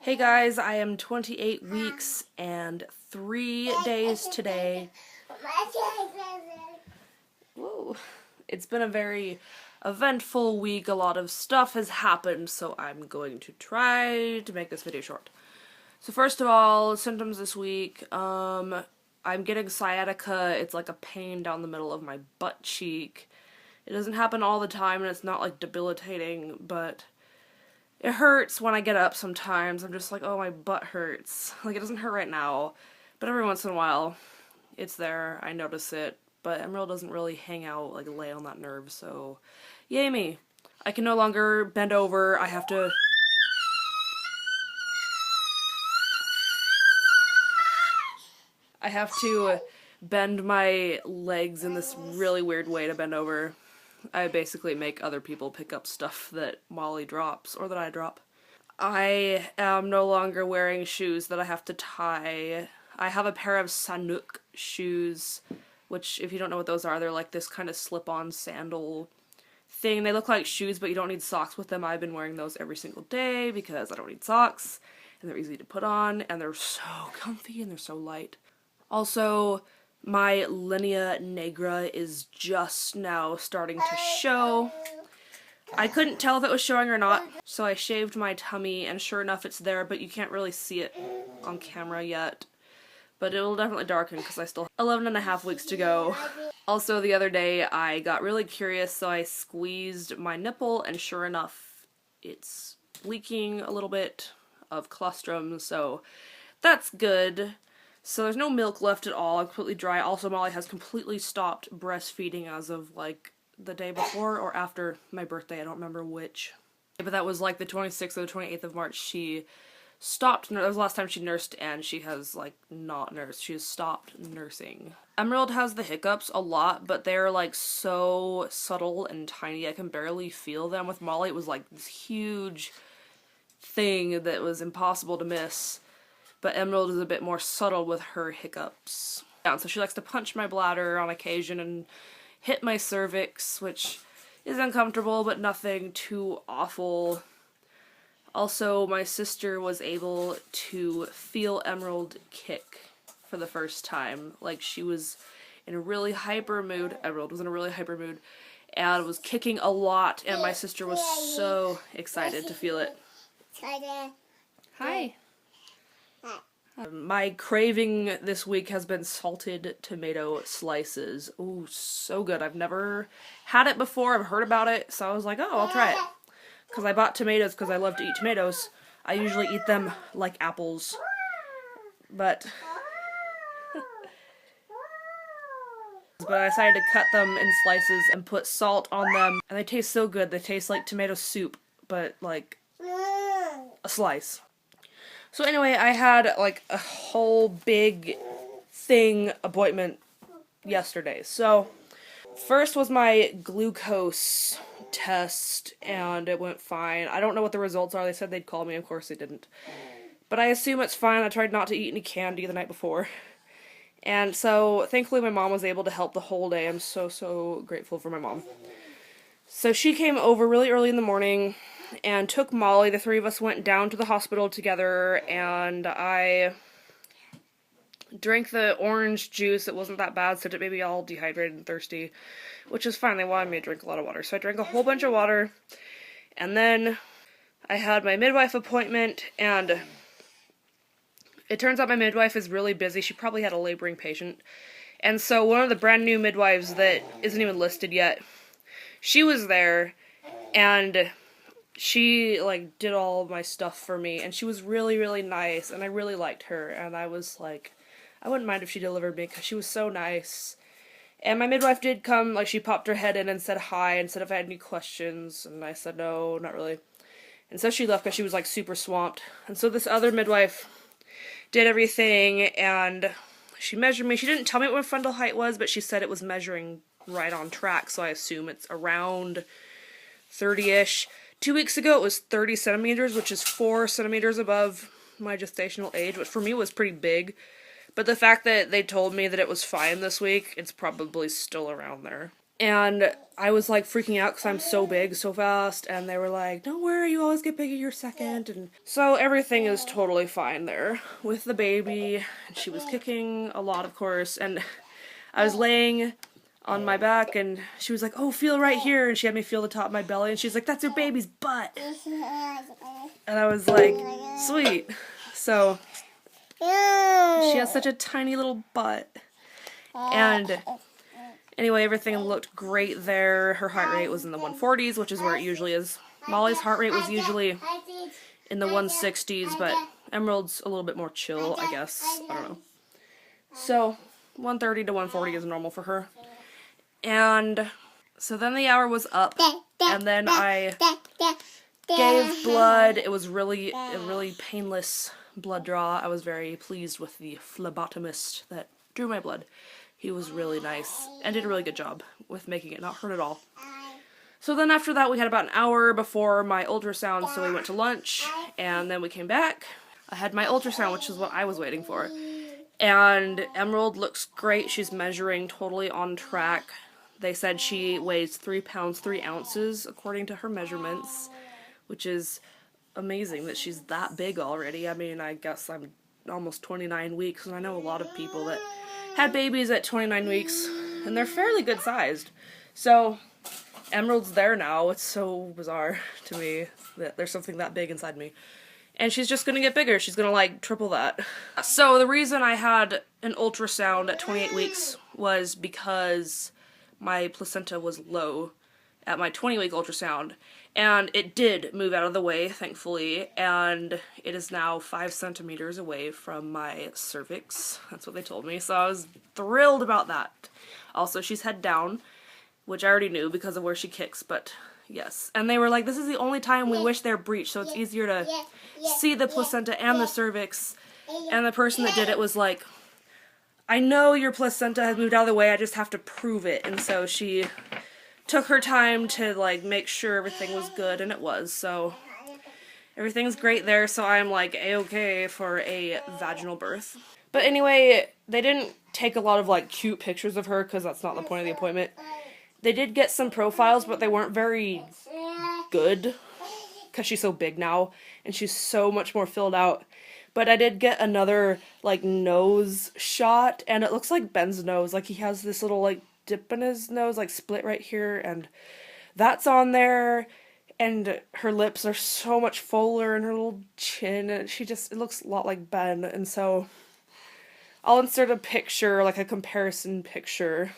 Hey guys, I am 28 weeks and 3 days today. Whoa. It's been a very eventful week. A lot of stuff has happened, so I'm going to try to make this video short. So first of all, symptoms this week. I'm getting sciatica. It's like a pain down the middle of my butt cheek. It doesn't happen all the time and it's not like debilitating, but it hurts when I get up sometimes. I'm just like, oh, my butt hurts. Like, it doesn't hurt right now, but every once in a while, it's there. I notice it, but Emerald doesn't really hang out, like, lay on that nerve, so yay me. I can no longer bend over. I have to... bend my legs in this really weird way to bend over. I basically make other people pick up stuff that Molly drops, or that I drop. I am no longer wearing shoes that I have to tie. I have a pair of Sanuk shoes, which, if you don't know what those are, they're like this kind of slip-on sandal thing. They look like shoes, but you don't need socks with them. I've been wearing those every single day because I don't need socks, and they're easy to put on, and they're so comfy, and they're so light. Also, my linea nigra is just now starting to show. I couldn't tell if it was showing or not, so I shaved my tummy, and sure enough it's there, but you can't really see it on camera yet. But it will definitely darken because I still have 11 and a half weeks to go. Also, the other day I got really curious, so I squeezed my nipple, and sure enough it's leaking a little bit of colostrum, so that's good. So there's no milk left at all. I'm completely dry. Also, Molly has completely stopped breastfeeding as of, like, the day before or after my birthday. I don't remember which. But that was, like, the 26th or the 28th of March. She stopped. That was the last time she nursed, and she has, like, not nursed. She has stopped nursing. Emerald has the hiccups a lot, but they're, like, so subtle and tiny. I can barely feel them. With Molly, it was, like, this huge thing that was impossible to miss. But Emerald is a bit more subtle with her hiccups. Yeah, so she likes to punch my bladder on occasion and hit my cervix, which is uncomfortable, but nothing too awful. Also, my sister was able to feel Emerald kick for the first time. Like, she was in a really hyper mood. Emerald was in a really hyper mood and was kicking a lot, and my sister was so excited to feel it. Hi. My craving this week has been salted tomato slices. Ooh, so good. I've never had it before. I've heard about it, so I was like, oh, I'll try it. Because I bought tomatoes because I love to eat tomatoes. I usually eat them like apples. But I decided to cut them in slices and put salt on them. And they taste so good. They taste like tomato soup, but like a slice. So anyway, I had like a whole big thing appointment yesterday. So first was my glucose test, and it went fine. I don't know what the results are. They said they'd call me. Of course they didn't. But I assume it's fine. I tried not to eat any candy the night before. And so thankfully my mom was able to help the whole day. I'm so grateful for my mom. So she came over really early in the morning and took Molly. The three of us went down to the hospital together, and I drank the orange juice. It wasn't that bad, so it made me all dehydrated and thirsty, which is fine. They wanted me to drink a lot of water, so I drank a whole bunch of water, and then I had my midwife appointment, and it turns out my midwife is really busy. She probably had a laboring patient, and so one of the brand new midwives that isn't even listed yet, she was there, and she, like, did all of my stuff for me, and she was really nice, and I really liked her, and I was like, I wouldn't mind if she delivered me, because she was so nice. And my midwife did come, like, she popped her head in and said hi, and said if I had any questions, and I said no, not really. And so she left, because she was, like, super swamped. And so this other midwife did everything, and she measured me. She didn't tell me what my fundal height was, but she said it was measuring right on track, so I assume it's around 30-ish. 2 weeks ago it was 30 centimeters, which is 4 centimeters above my gestational age, which for me was pretty big. But the fact that they told me that it was fine this week, it's probably still around there. And I was like freaking out because I'm so big so fast, and they were like, don't worry, you always get bigger your second. And so everything is totally fine there with the baby. And she was kicking a lot, of course, and I was laying on my back, and she was like, oh, feel right here, and she had me feel the top of my belly, and she's like, that's your baby's butt. And I was like, sweet. So she has such a tiny little butt. And anyway, everything looked great there. Her heart rate was in the 140s, which is where it usually is. Molly's heart rate was usually in the 160s, but Emerald's a little bit more chill, I guess. I don't know. So 130 to 140 is normal for her. And so then the hour was up, and then I gave blood. It was really a really painless blood draw. I was very pleased with the phlebotomist that drew my blood. He was really nice and did a really good job with making it not hurt at all. So then after that, we had about an hour before my ultrasound, so we went to lunch, and then we came back. I had my ultrasound, which is what I was waiting for. And Emerald looks great. She's measuring totally on track. They said she weighs 3 pounds, 3 ounces, according to her measurements, which is amazing that she's that big already. I mean, I guess I'm almost 29 weeks, and I know a lot of people that had babies at 29 weeks, and they're fairly good sized. So Emerald's there now. It's so bizarre to me that there's something that big inside me. And she's just gonna get bigger. She's gonna like triple that. So the reason I had an ultrasound at 28 weeks was because my placenta was low at my 20-week ultrasound, and it did move out of the way, thankfully, and it is now 5 centimeters away from my cervix. That's what they told me, so I was thrilled about that. Also, she's head down, which I already knew because of where she kicks, but yes. And they were like, this is the only time we wish they're breached, so it's easier to see the placenta and the cervix. And the person that did it was like, I know your placenta has moved out of the way, I just have to prove it. And so she took her time to like make sure everything was good, and it was. So everything's great there, so I'm like a-okay for a vaginal birth. But anyway, they didn't take a lot of like cute pictures of her because that's not the point of the appointment. They did get some profiles, but they weren't very good because she's so big now and she's so much more filled out. But I did get another like nose shot, and it looks like Ben's nose. Like he has this little like dip in his nose, like split right here, and that's on there. And her lips are so much fuller, and her little chin, and it looks a lot like Ben. And so I'll insert a picture, like a comparison picture.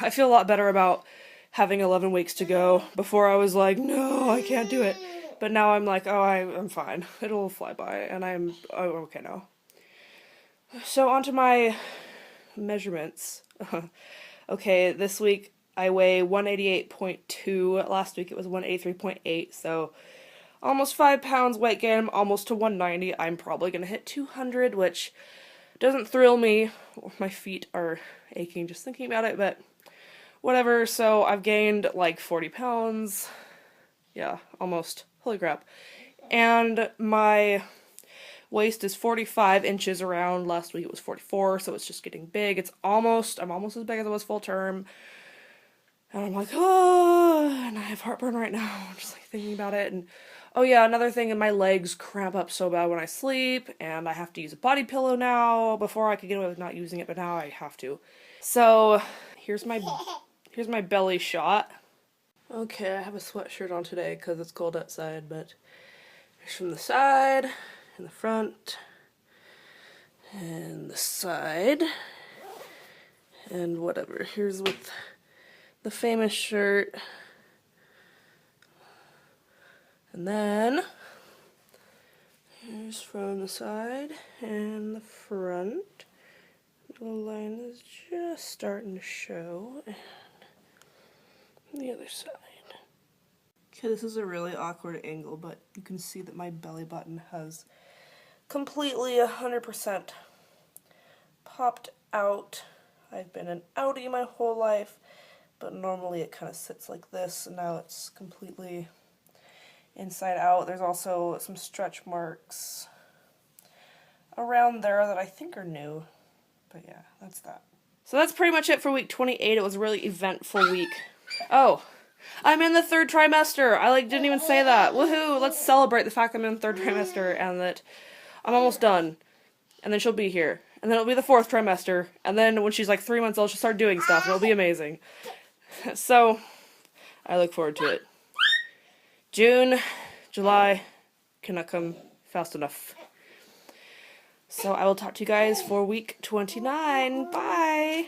I feel a lot better about having 11 weeks to go. Before I was like, no, I can't do it. But now I'm like, oh, I'm fine. It'll fly by, and I'm okay now. So onto my measurements. Okay, this week I weigh 188.2. Last week it was 183.8, so almost 5 pounds weight gain. I'm almost to 190. I'm probably going to hit 200, which doesn't thrill me. My feet are aching just thinking about it, but whatever. So I've gained like 40 pounds. Yeah, almost. Holy crap. And my waist is 45 inches around. Last week it was 44, so it's just getting big. I'm almost as big as I was full term. And I'm like, oh, and I have heartburn right now. I'm just like thinking about it. And oh yeah, another thing, and my legs cramp up so bad when I sleep, and I have to use a body pillow now. Before I could get away with not using it, but now I have to. So here's my belly shot. Okay, I have a sweatshirt on today because it's cold outside, but here's from the side, and the front, and the side, and whatever. Here's with the famous shirt, and then here's from the side and the front. The line is just starting to show, and the other side. Okay, this is a really awkward angle, but you can see that my belly button has completely 100% popped out. I've been an outie my whole life, but normally it kind of sits like this, and now it's completely inside out. There's also some stretch marks around there that I think are new, But yeah, that's that. So that's pretty much it for week 28. It was a really eventful week. Oh, I'm in the 3rd trimester. I didn't even say that. Woohoo! Let's celebrate the fact I'm in the 3rd trimester and that I'm almost done. And then she'll be here. And then it'll be the 4th trimester. And then when she's like 3 months old, she'll start doing stuff. And it'll be amazing. So, I look forward to it. June, July cannot come fast enough. So I will talk to you guys for week 29. Bye!